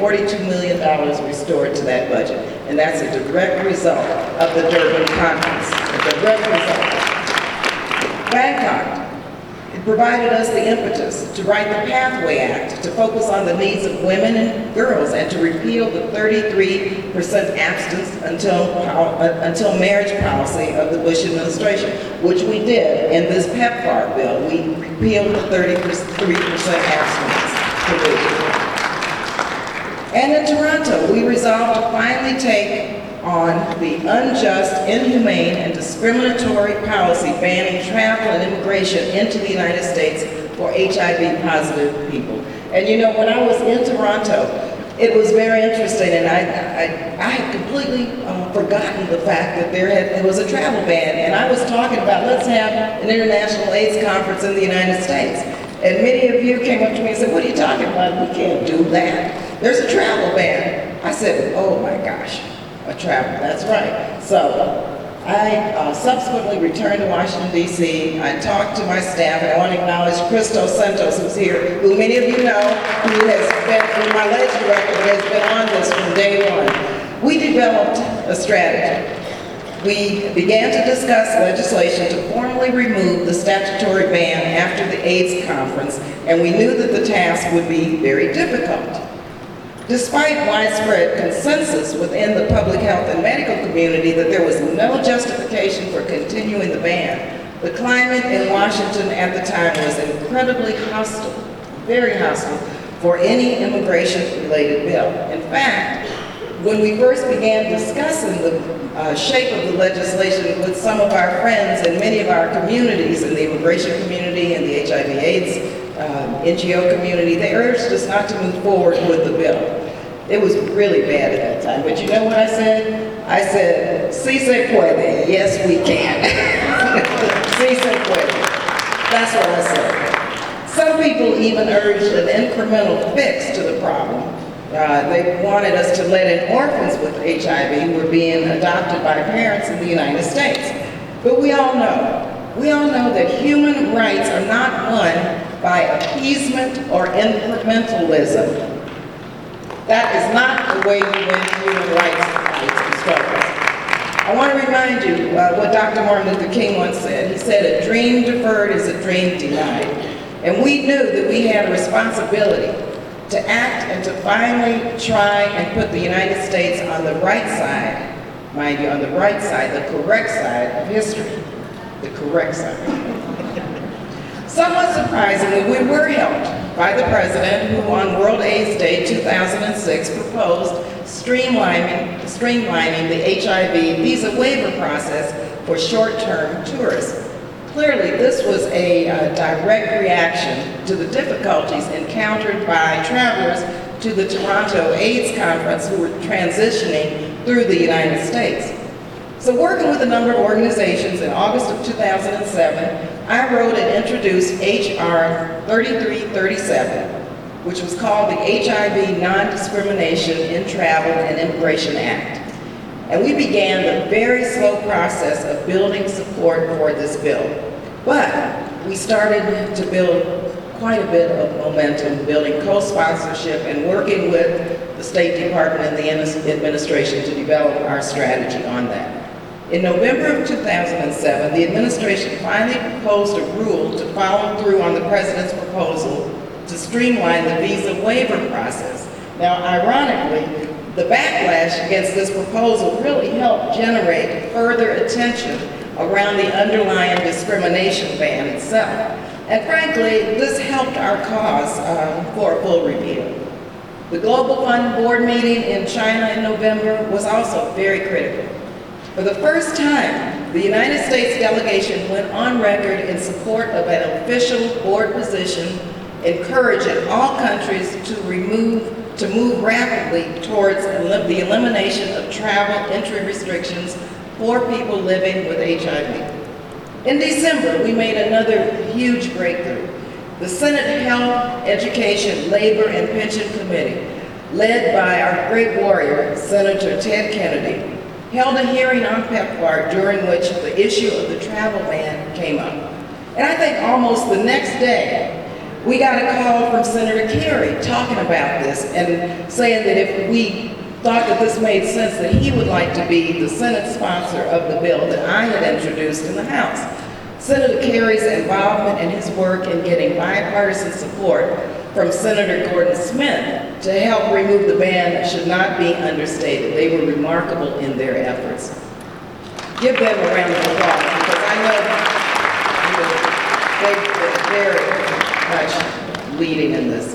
$42 million restored to that budget. And that's a direct result of the Durban Conference, a direct result. Bangkok, it provided us the impetus to write the Pathway Act to focus on the needs of women and girls and to repeal the 33% abstinence until marriage policy of the Bush administration, which we did in this PEPFAR bill. We repealed the 33% abstinence provision. And in Toronto, we resolved to finally take on the unjust, inhumane, and discriminatory policy banning travel and immigration into the United States for HIV-positive people. And you know, when I was in Toronto, it was very interesting, and I had completely forgotten the fact that there was a travel ban, and I was talking about, let's have an international AIDS conference in the United States. And many of you came up to me and said, what are you talking about? We can't do that. There's a travel ban. I said, oh my gosh. A travel, that's right. So I subsequently returned to Washington, D.C. I talked to my staff, and I want to acknowledge Christo Santos, who's here, who many of you know, who has been my ledge director, who has been on this from day one. We developed a strategy. We began to discuss legislation to formally remove the statutory ban after the AIDS conference, and we knew that the task would be very difficult. Despite widespread consensus within the public health and medical community that there was no justification for continuing the ban, the climate in Washington at the time was incredibly hostile, very hostile, for any immigration-related bill. In fact, when we first began discussing the shape of the legislation with some of our friends in many of our communities, in the immigration community and the HIV/AIDS NGO community, they urged us not to move forward with the bill. It was really bad at that time, but you know what I said? I said, "Si se puede," yes we can. Si se puede. That's what I said. Some people even urged an incremental fix to the problem. They wanted us to let in orphans with HIV who were being adopted by parents in the United States. But we all know that human rights are not won by appeasement or incrementalism. That is not the way you win human rights struggles. I want to remind you what Dr. Martin Luther King once said. He said, "A dream deferred is a dream denied." And we knew that we had a responsibility to act and to finally try and put the United States on the right side, mind you, on the right side, the correct side of history. The correct side. Somewhat surprisingly, we were helped by the President, who on World AIDS Day 2006 proposed streamlining the HIV visa waiver process for short-term tourists. Clearly, this was a direct reaction to the difficulties encountered by travelers to the Toronto AIDS Conference who were transitioning through the United States. So working with a number of organizations in August of 2007, I wrote and introduced H.R. 3337, which was called the HIV Non-Discrimination in Travel and Immigration Act. And we began the very slow process of building support for this bill. But we started to build quite a bit of momentum, building co-sponsorship and working with the State Department and the administration to develop our strategy on that. In November of 2007, the administration finally proposed a rule to follow through on the President's proposal to streamline the visa waiver process. Now, ironically, the backlash against this proposal really helped generate further attention around the underlying discrimination ban itself. And frankly, this helped our cause for a full repeal. The Global Fund Board meeting in China in November was also very critical. For the first time, the United States delegation went on record in support of an official board position encouraging all countries to move rapidly towards the elimination of travel entry restrictions for people living with HIV. In December, we made another huge breakthrough. The Senate Health, Education, Labor, and Pension Committee, led by our great warrior, Senator Ted Kennedy, held a hearing on PEPFAR during which the issue of the travel ban came up. And I think almost the next day, We got a call from Senator Kerry talking about this and saying that if we thought that this made sense, that he would like to be the Senate sponsor of the bill that I had introduced in the House. Senator Kerry's involvement and his work in getting bipartisan support from Senator Gordon Smith to help remove the ban should not be understated. They were remarkable in their efforts. Give them a round of applause, because I know they were very much leading in this.